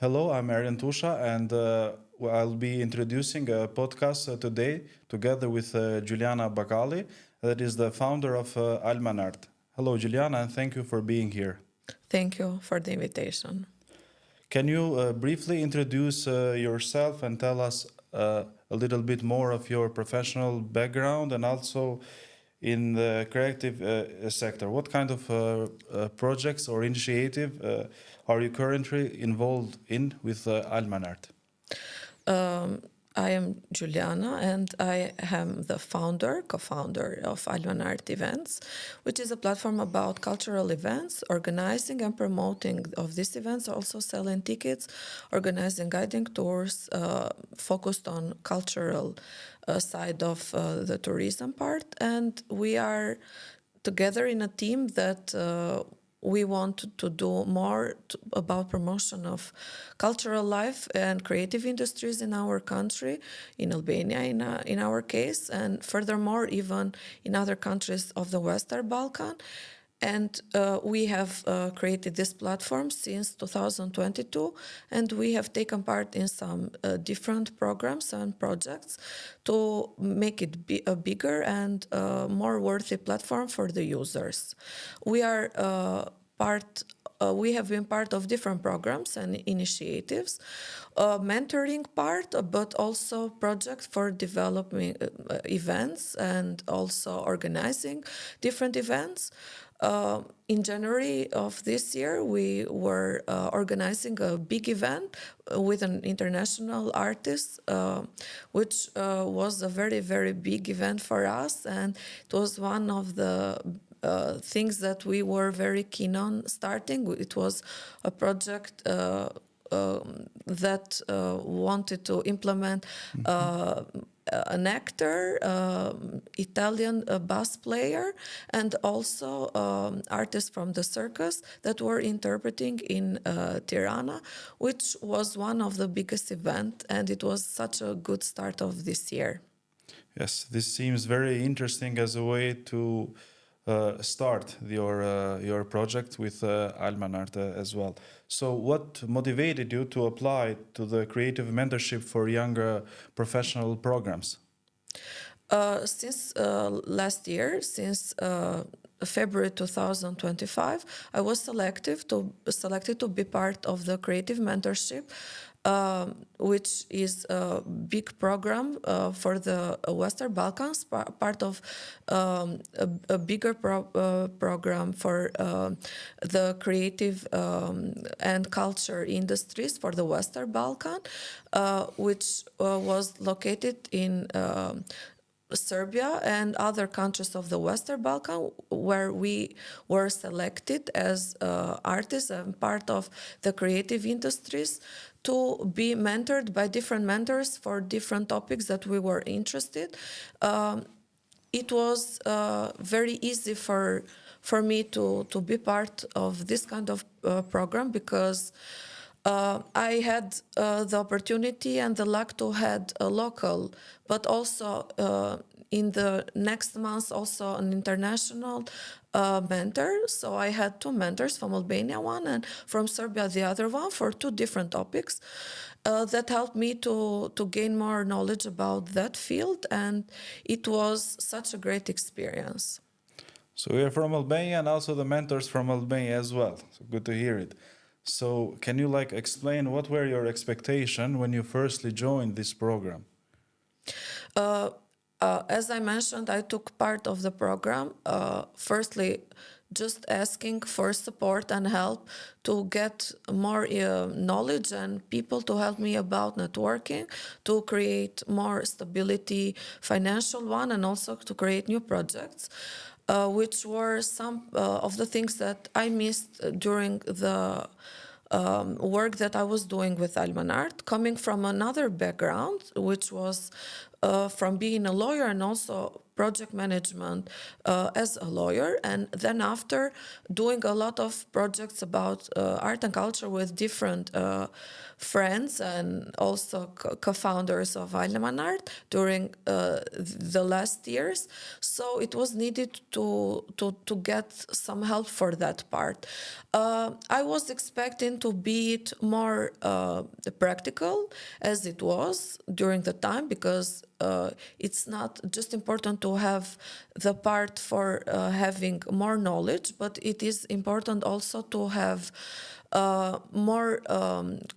Hello, I'm Tusha, and I'll be introducing a podcast today together with Gjyljana Bakalli, that is the founder of Almanart. Hello, Gjyljana, and thank you for being here. Thank you for the invitation. Can you briefly introduce yourself and tell us a little bit more of your professional background and also in the creative sector? What kind of projects or initiative are you currently involved in with Almanart? Um, I am Gjyljana and I am the co-founder of Almanart Events, which is a platform about cultural events, organizing and promoting of these events, also selling tickets, organizing guiding tours, focused on cultural side of the tourism part. And we are together in a team that we want to do more about promotion of cultural life and creative industries in our country, in Albania in our case, and furthermore even in other countries of the Western Balkan. And we have created this platform since 2022, and we have taken part in some different programs and projects to make it a bigger and more worthy platform for the users. We are we have been part of different programs and initiatives, mentoring part, but also projects for developing events and also organizing different events. In January of this year, we were organizing a big event with an international artist, which was a very, very big event for us. And it was one of the things that we were very keen on starting. It was a project that wanted to implement an actor, Italian bass player, and also artists from the circus that were interpreting in Tirana, which was one of the biggest events, and it was such a good start of this year. Yes, this seems very interesting as a way to start your project with Almanart as well. So, what motivated you to apply to the Creative Mentorship for Young Professional programs? Since last year, since February 2025, I was selected to be part of the Creative Mentorship, which is a big program for the Western Balkans, part of a bigger program for the creative and culture industries for the Western Balkan, which was located in Serbia and other countries of the Western Balkan, where we were selected as artists and part of the creative industries to be mentored by different mentors for different topics that we were interested. It was very easy for me to be part of this kind of program because I had the opportunity and the luck to had a local, but also in the next month also an international mentor. So I had two mentors from Albania, one, and from Serbia the other one, for two different topics that helped me to gain more knowledge about that field, and it was such a great experience. So, you're from Albania and also the mentors from Albania as well. So, good to hear it. So, can you explain what were your expectations when you firstly joined this program? As I mentioned, I took part of the program. Firstly, just asking for support and help to get more knowledge and people to help me about networking, to create more stability, financial one, and also to create new projects, which were some of the things that I missed during the work that I was doing with Almanart, coming from another background, which was from being a lawyer and also project management as a lawyer, and then after doing a lot of projects about art and culture with different friends and also co-founders of Almanart during the last years. So it was needed to get some help for that part. I was expecting to be it more practical as it was during the time, because it's not just important to have the part for having more knowledge, but it is important also to have more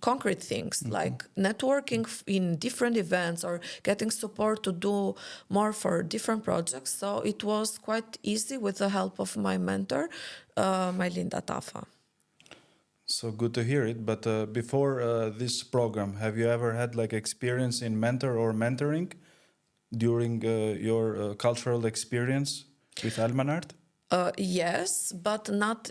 concrete things like networking in different events or getting support to do more for different projects. So it was quite easy with the help of my mentor, Majlinda Tafa. So good to hear it. But before this program, have you ever had like experience in mentor or mentoring during your cultural experience with Almanart? Yes, but not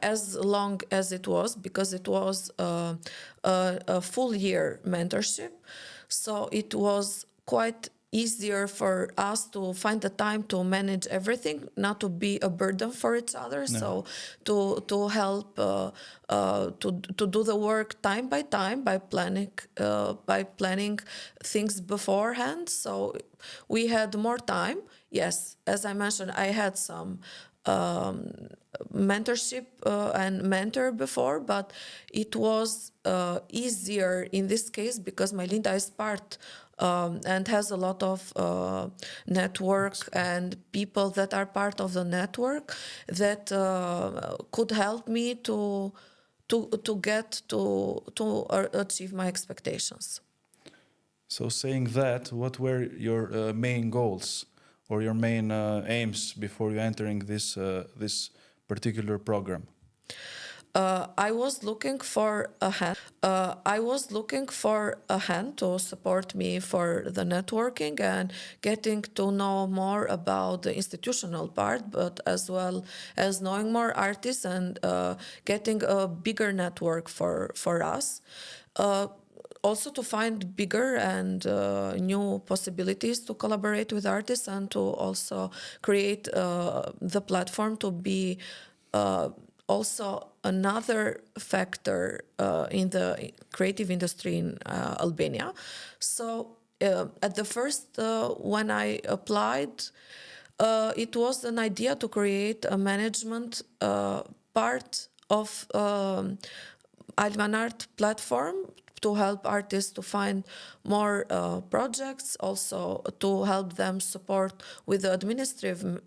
as long as it was, because it was a full year mentorship. So it was quite easier for us to find the time to manage everything, not to be a burden for each other. No. So to help to do the work time by time by planning things beforehand. So we had more time. Yes, as I mentioned, I had some mentorship and mentor before, but it was easier in this case because Majlinda is part and has a lot of network and people that are part of the network that could help me to achieve my expectations. So saying that, what were your main goals or your main aims before you entering this particular program? I was looking for a hand. I was looking for a hand to support me for the networking and getting to know more about the institutional part, but as well as knowing more artists and getting a bigger network for us. Also to find bigger and new possibilities to collaborate with artists and to also create the platform to be also another factor in the creative industry in Albania. So at the first, when I applied, it was an idea to create a management part of Almanart platform to help artists to find more projects, also to help them support with the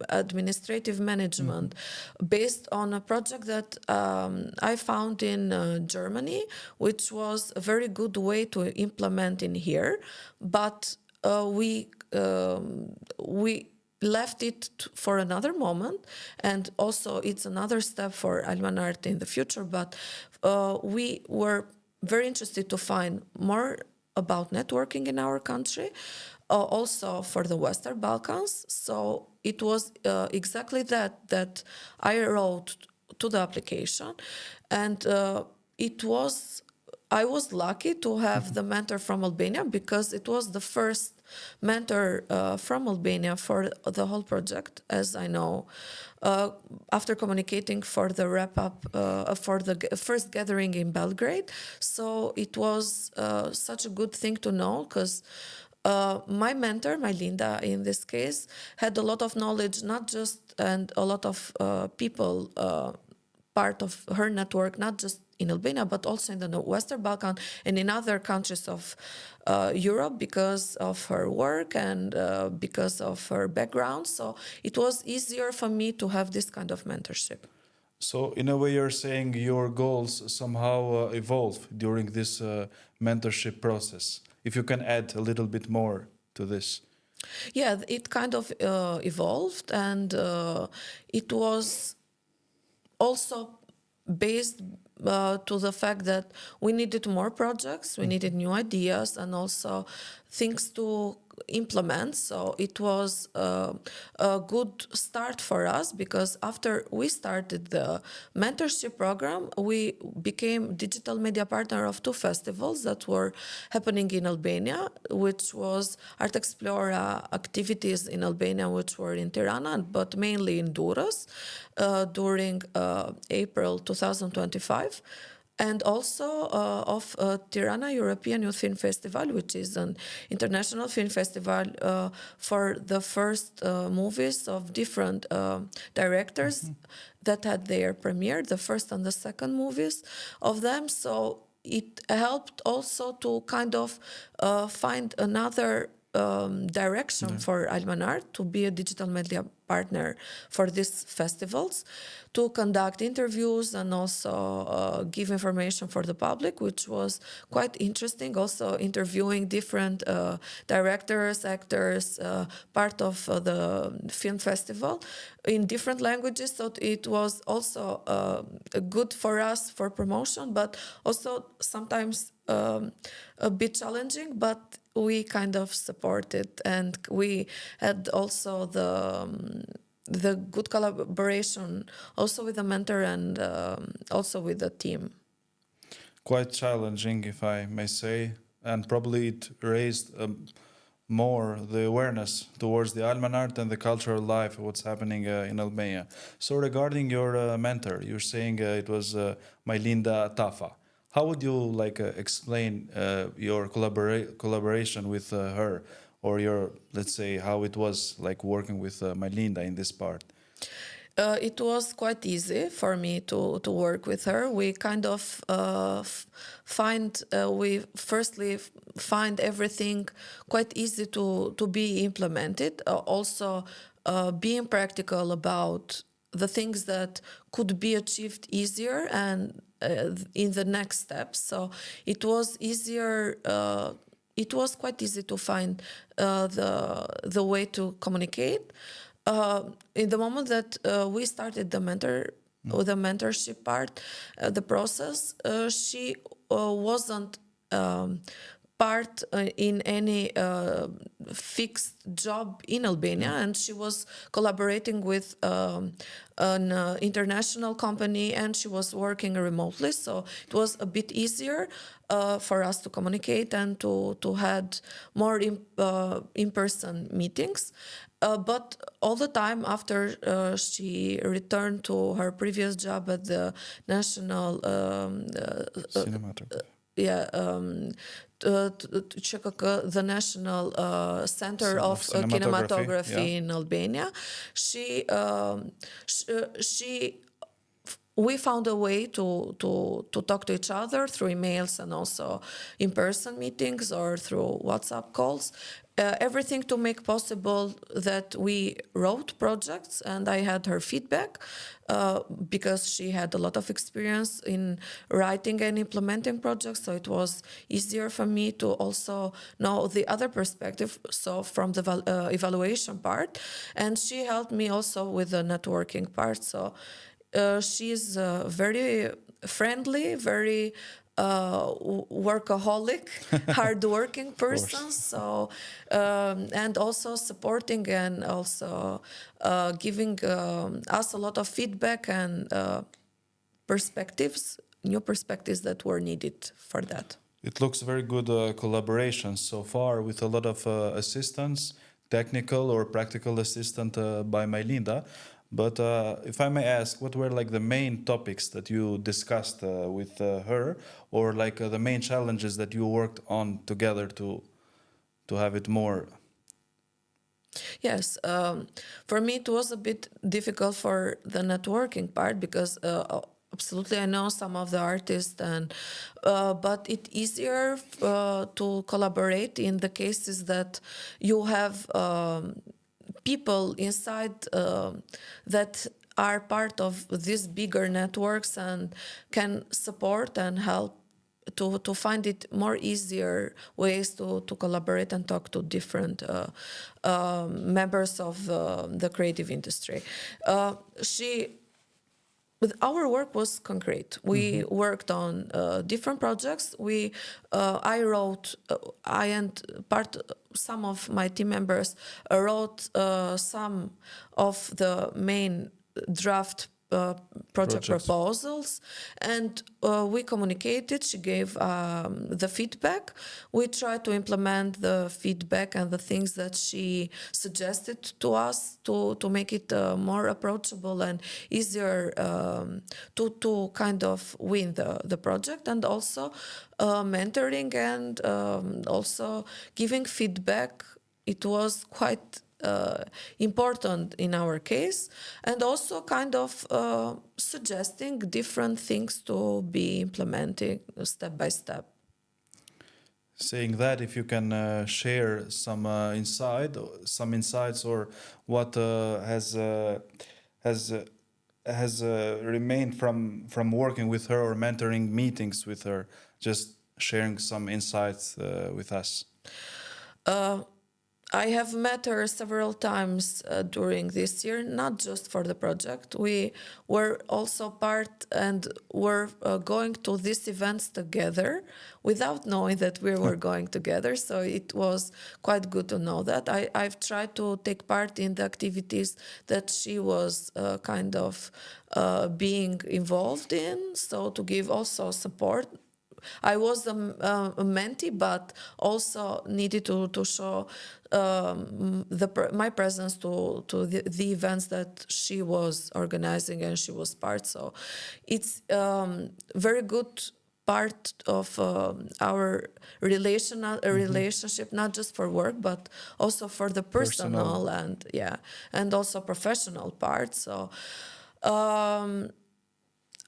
administrative management based on a project that I found in Germany, which was a very good way to implement in here. But we left it for another moment, and also it's another step for Almanart in the future, but we were very interested to find more about networking in our country, also for the Western Balkans. So it was exactly that I wrote to the application, and I was lucky to have the mentor from Albania because it was the first mentor from Albania for the whole project, as I know. After communicating for the wrap-up for the first gathering in Belgrade. So it was such a good thing to know because my mentor, Majlinda, in this case, had a lot of knowledge, not just, and a lot of people part of her network, not just in Albania, but also in the Western Balkan and in other countries of Europe because of her work and because of her background. So it was easier for me to have this kind of mentorship. So in a way, you're saying your goals somehow evolve during this mentorship process. If you can add a little bit more to this. Yeah, it kind of evolved, and it was also based to the fact that we needed more projects, we needed new ideas, and also things to implement. So it was a good start for us, because after we started the mentorship program, we became digital media partner of two festivals that were happening in Albania, which was Art Explora activities in Albania, which were in Tirana, but mainly in Durrës, during April 2025. And also of Tirana European Youth Film Festival, which is an international film festival for the first movies of different directors that had their premiere, the first and the second movies of them. So it helped also to kind of find another direction for Almanart to be a digital media partner for these festivals, to conduct interviews and also give information for the public, which was quite interesting. Also interviewing different directors, actors, part of the film festival in different languages. So it was also good for us for promotion, but also sometimes a bit challenging, but we kind of supported, and we had also the good collaboration also with the mentor and also with the team. Quite challenging, if I may say, and probably it raised more the awareness towards the Almanart and the cultural life of what's happening in Albania. So regarding your mentor, you're saying it was Majlinda Tafa. How would you explain your collaboration with her, or your, let's say, how it was like working with Majlinda in this part? It was quite easy for me to work with her. We kind of we firstly find everything quite easy to be implemented. Also being practical about the things that could be achieved easier and in the next steps. So it was easier. It was quite easy to find the way to communicate. In the moment that we started the mentorship part, the process, she wasn't part in any fixed job in Albania, and she was collaborating with an international company, and she was working remotely, so it was a bit easier for us to communicate and to had more in-person meetings. But all the time after she returned to her previous job at the national Cinematography. The National Center of Cinematography in Albania, we found a way to talk to each other through emails and also in-person meetings or through WhatsApp calls. Everything to make possible that we wrote projects, and I had her feedback because she had a lot of experience in writing and implementing projects, so it was easier for me to also know the other perspective, so from the evaluation part, and she helped me also with the networking part. So she's very friendly, very workaholic, hardworking person. So and also supporting and also giving us a lot of feedback and new perspectives that were needed for that. It looks very good collaboration so far, with a lot of assistance, technical or practical assistance by Majlinda. But if I may ask, what were like the main topics that you discussed with her, or like the main challenges that you worked on together to have it more? Yes, for me it was a bit difficult for the networking part because absolutely I know some of the artists, and but it's easier to collaborate in the cases that you have people inside that are part of these bigger networks and can support and help to find it more easier ways to collaborate and talk to different members of the creative industry. She But our work was concrete. We worked on different projects. I wrote, I and some of my team members wrote some of the main draft project Projects. proposals, and we communicated. She gave the feedback. We tried to implement the feedback and the things that she suggested to us to make it more approachable and easier to kind of win the project, and also mentoring and also giving feedback. It was quite important in our case, and also kind of suggesting different things to be implemented step by step. Saying that, if you can share some insights, or what has remained from working with her or mentoring meetings with her, just sharing some insights with us. I have met her several times during this year, not just for the project. We were also part and were going to these events together without knowing that we were going together. So it was quite good to know that. I've tried to take part in the activities that she was kind of being involved in, so to give also support. I was a mentee, but also needed to show my presence to the events that she was organizing and she was part. So it's very good part of our relationship, not just for work, but also for the personal and also professional part. So.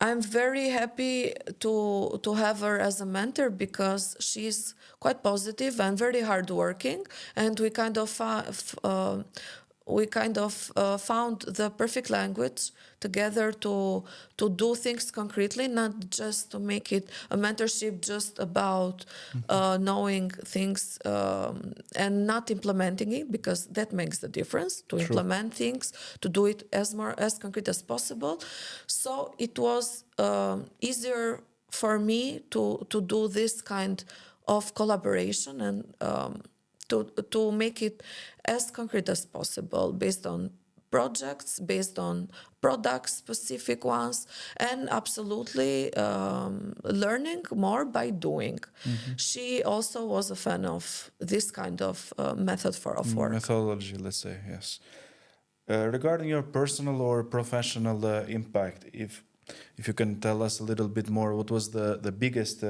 I'm very happy to have her as a mentor because she's quite positive and very hardworking, and we kind of found the perfect language together to do things concretely, not just to make it a mentorship just about knowing things and not implementing it, because that makes the difference, to implement things, to do it as concrete as possible. So it was easier for me to do this kind of collaboration and to make it as concrete as possible, based on projects, based on products, specific ones, and absolutely learning more by doing. She also was a fan of this kind of method of work. Methodology, let's say, yes. Regarding your personal or professional impact, if you can tell us a little bit more, what was the biggest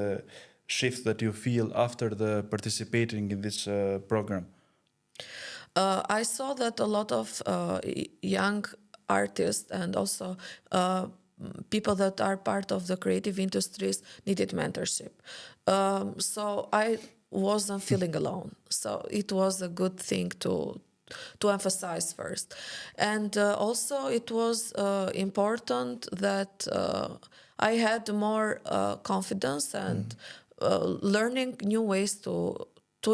shift that you feel after the participating in this program? I saw that a lot of young artists and also people that are part of the creative industries needed mentorship. So I wasn't feeling alone. So it was a good thing to emphasize first. And also it was important that I had more confidence and learning new ways to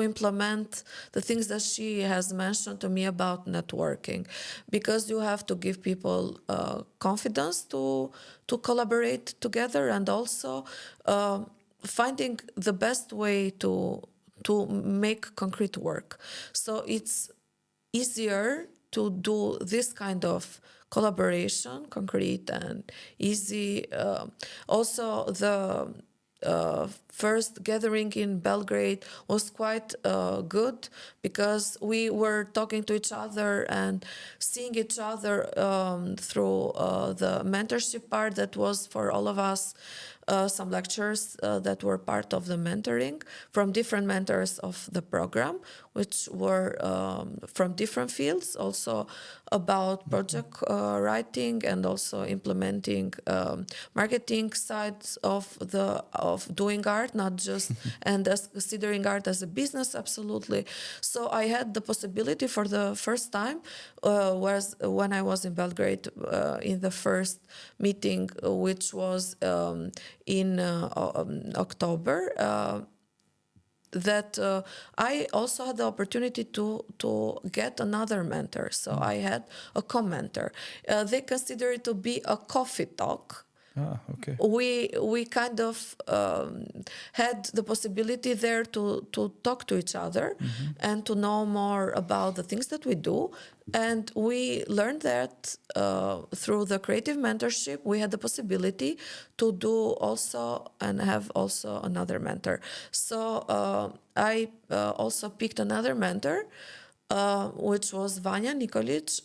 implement the things that she has mentioned to me about networking, because you have to give people confidence to collaborate together, and also finding the best way to make concrete work. So it's easier to do this kind of collaboration, concrete and easy. Also, the first gathering in Belgrade was quite good, because we were talking to each other and seeing each other through the mentorship part that was for all of us. Some lectures that were part of the mentoring from different mentors of the program, which were from different fields, also about project writing and also implementing marketing sides of doing art, not just and as considering art as a business, absolutely. So I had the possibility for the first time was when I was in Belgrade in the first meeting, which was in October. that I also had the opportunity to get another mentor. So I had a co-mentor. They consider it to be a coffee talk. Okay. We kind of had the possibility there to talk to each other and to know more about the things that we do. And we learned that through the Creative Mentorship, we had the possibility to do also and have also another mentor. So I also picked another mentor, which was Vanja Nikolic.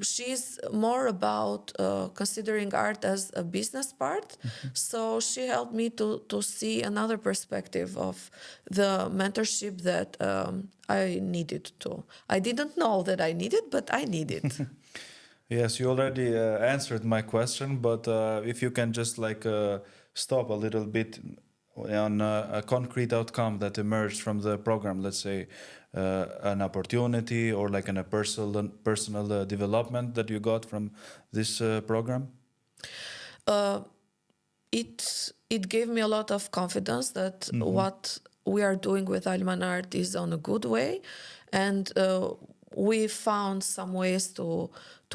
She's more about considering art as a business part. So she helped me to see another perspective of the mentorship that I needed to. I didn't know that I needed, but I needed. Yes, you already answered my question, but if you can just stop a little bit on a concrete outcome that emerged from the program, let's say an opportunity or like a personal development that you got from this program. It gave me a lot of confidence that what we are doing with Almanart is on a good way, and we found some ways to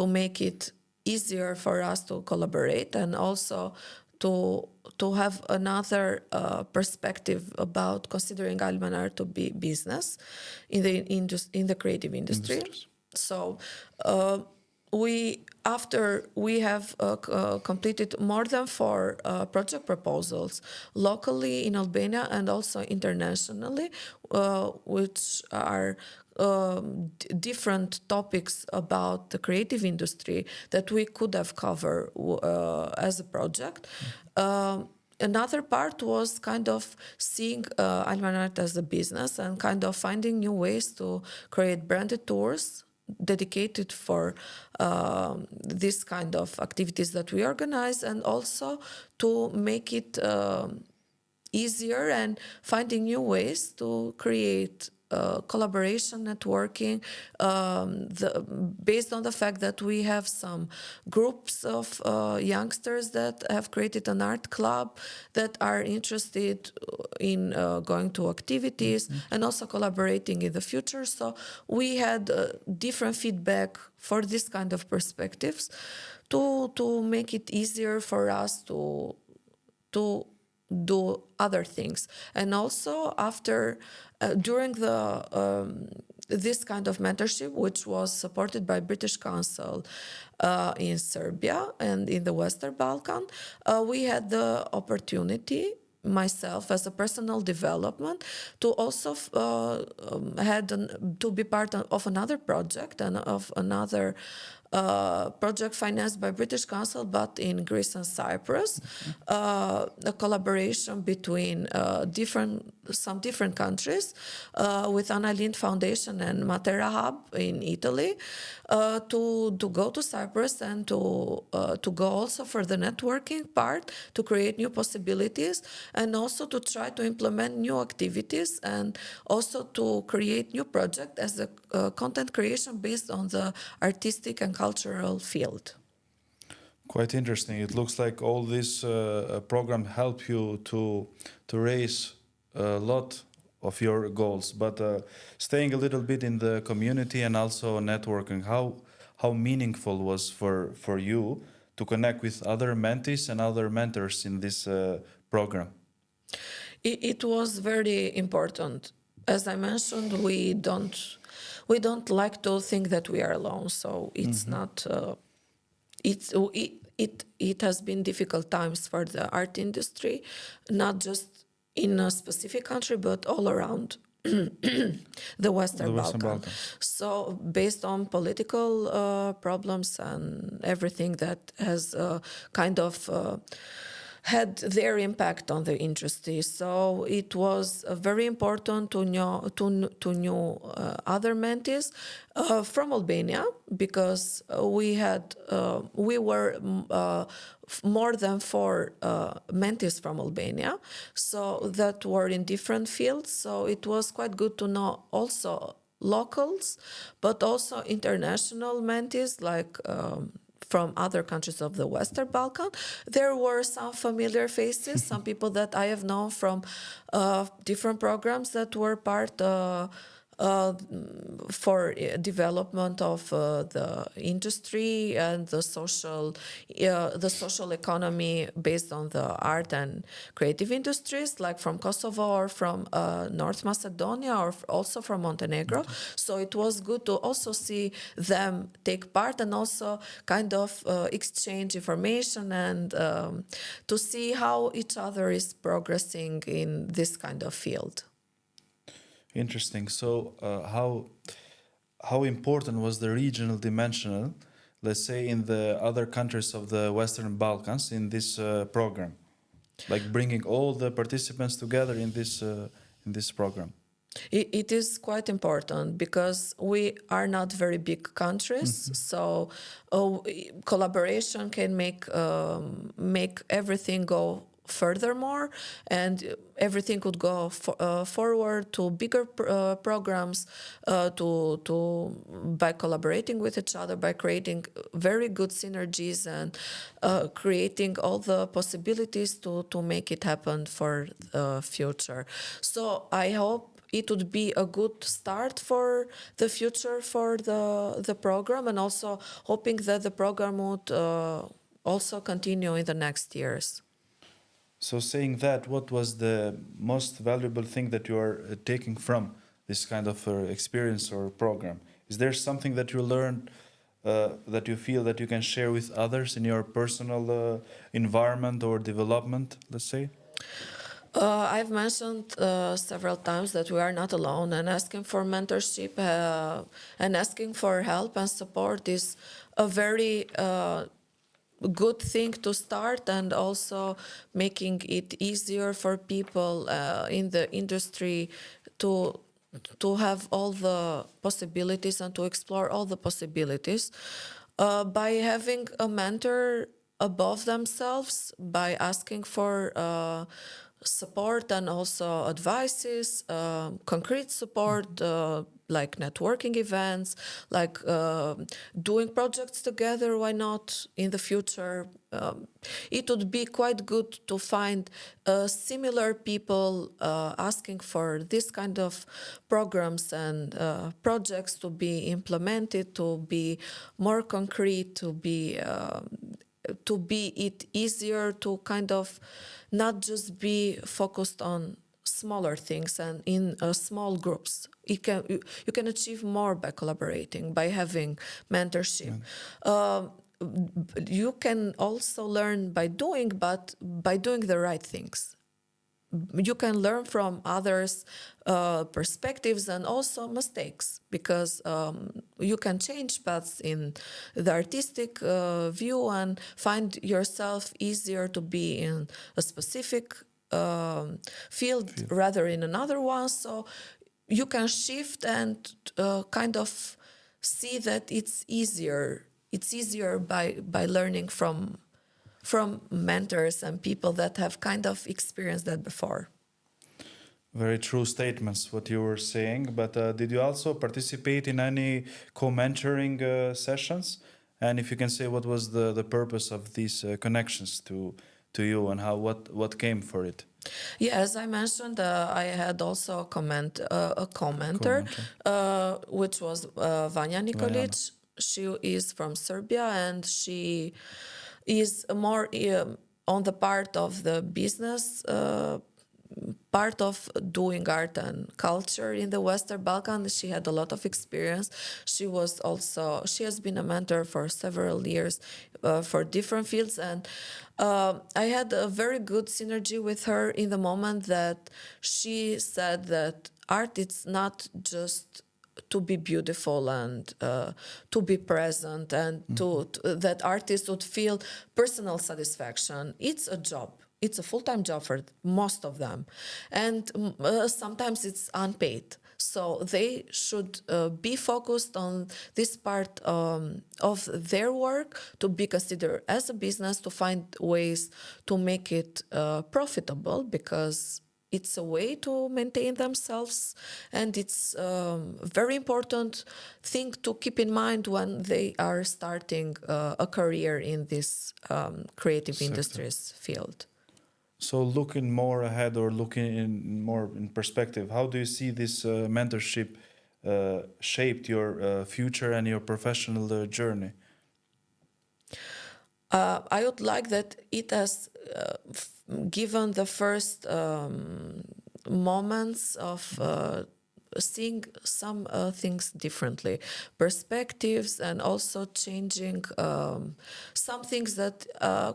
make it easier for us to collaborate and also to have another perspective about considering Almanart to be business in the creative industry. Industries. So after we have completed more than 4 project proposals locally in Albania and also internationally, which are different topics about the creative industry that we could have covered as a project. Another part was kind of seeing Almanart as a business and kind of finding new ways to create branded tours dedicated for this kind of activities that we organize, and also to make it easier and finding new ways to create collaboration, networking, based on the fact that we have some groups of youngsters that have created an art club that are interested in going to activities and also collaborating in the future. So we had different feedback for this kind of perspectives to make it easier for us to do other things. And also after during this kind of mentorship, which was supported by British Council in Serbia and in the Western Balkan, we had the opportunity, myself as a personal development, to also to be part of another project and of another project financed by British Council, but in Greece and Cyprus, a collaboration between some different countries with Anna Lindh Foundation and Matera Hub in Italy, to go to Cyprus and to go also for the networking part, to create new possibilities, and also to try to implement new activities, and also to create new projects as a content creation based on the artistic and cultural field. Quite interesting. It looks like all this program helped you to raise a lot of your goals. But staying a little bit in the community and also networking, how meaningful was for you to connect with other mentees and other mentors in this program? It was very important. As I mentioned, we don't like to think that we are alone. So it's not. It has been difficult times for the art industry, not just in a specific country, but all around the Western Balkan. So based on political problems and everything that has kind of had their impact on the industry. So it was very important to know other mentees from Albania, because we were more than 4 mentees from Albania, so that were in different fields. So it was quite good to know also locals, but also international mentees like from other countries of the Western Balkan. There were some familiar faces, some people that I have known from different programs that were part uh, for development of the industry and the social economy based on the art and creative industries, like from Kosovo or from North Macedonia or also from Montenegro. So it was good to also see them take part and also kind of exchange information and to see how each other is progressing in this kind of field. Interesting. So, how important was the regional dimensional, let's say, in the other countries of the Western Balkans in this program, like bringing all the participants together in this program? It is quite important because we are not very big countries, so collaboration can make everything go furthermore, and everything could go forward to bigger programs to by collaborating with each other, by creating very good synergies and creating all the possibilities to make it happen for the future. So I hope it would be a good start for the future for the program, and also hoping that the program would also continue in the next years. So, saying that, what was the most valuable thing that you are taking from this kind of experience or program? Is there something that you learned that you feel that you can share with others in your personal environment or development, let's say? I've mentioned several times that we are not alone, and asking for mentorship and asking for help and support is a very good thing to start, and also making it easier for people in the industry to have all the possibilities and to explore all the possibilities by having a mentor above themselves, by asking for support and also advices, concrete support, like networking events, like doing projects together. Why not in the future? It would be quite good to find similar people asking for this kind of programs and projects to be implemented, to be more concrete, to be it easier to kind of not just be focused on smaller things and in small groups. You can achieve more by collaborating, by having mentorship. You can also learn by doing, but by doing the right things. You can learn from others' perspectives and also mistakes, because you can change paths in the artistic view and find yourself easier to be in a specific field rather in another one. So you can shift and kind of see that it's easier. It's easier by learning from mentors and people that have kind of experienced that before. Very true statements, what you were saying. But did you also participate in any co-mentoring sessions? And if you can say what was the purpose of these connections to you, and what came for it? Yeah, as I mentioned, I had also a commenter, Co-mentor. which was Vanja Nikolic. She is from Serbia, and she is more on the part of the business part of doing art and culture in the Western Balkans. She had a lot of experience. She has been a mentor for several years for different fields, and I had a very good synergy with her in the moment that she said that art, it's not just to be beautiful and to be present, and that artists would feel personal satisfaction. It's a job. It's a full-time job for most of them, and sometimes it's unpaid. So they should be focused on this part of their work, to be considered as a business, to find ways to make it profitable, because it's a way to maintain themselves, and it's very important thing to keep in mind when they are starting a career in this creative Sector. industries field. So looking more ahead or looking more in perspective, how do you see this mentorship shaped your future and your professional journey? I would like that it has given the first moments of seeing some things differently, perspectives, and also changing some things that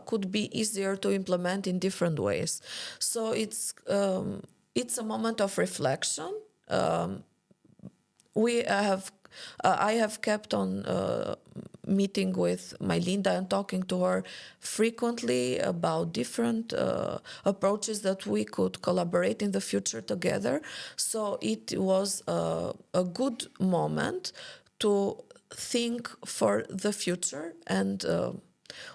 could be easier to implement in different ways. So it's a moment of reflection. We have I have kept on meeting with Majlinda and talking to her frequently about different approaches that we could collaborate in the future together. So it was a good moment to think for the future, and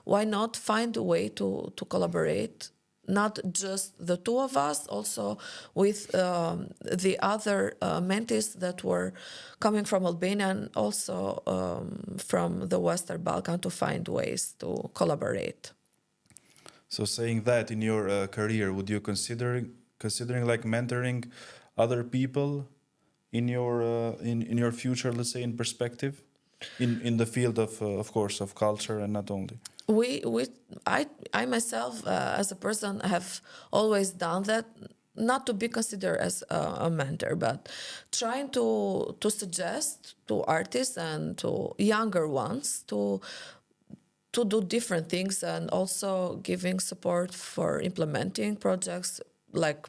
why not find a way to collaborate, not just the two of us, also with the other mentees that were coming from Albania and also from the Western Balkan, to find ways to collaborate. So saying that in your career, would you considering like mentoring other people in your future, let's say, in perspective, in the field of course of culture and not only? I myself, as a person, have always done that, not to be considered as a mentor, but trying to suggest to artists and to younger ones to do different things, and also giving support for implementing projects, like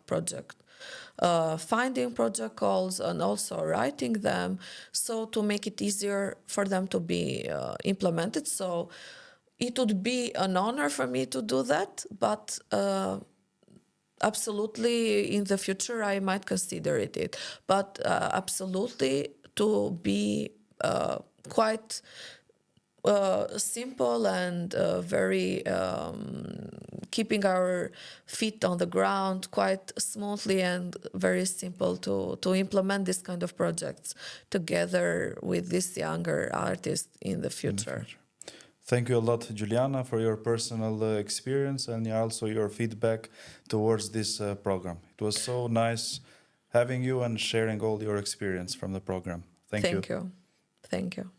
finding project calls and also writing them, so to make it easier for them to be implemented. So it would be an honor for me to do that, but absolutely in the future I might consider it. But absolutely to be quite simple and very keeping our feet on the ground quite smoothly, and very simple to implement this kind of projects together with these younger artists in the future. Thank you a lot, Gjyljana, for your personal experience and also your feedback towards this program. It was so nice having you and sharing all your experience from the program. Thank you. Thank you.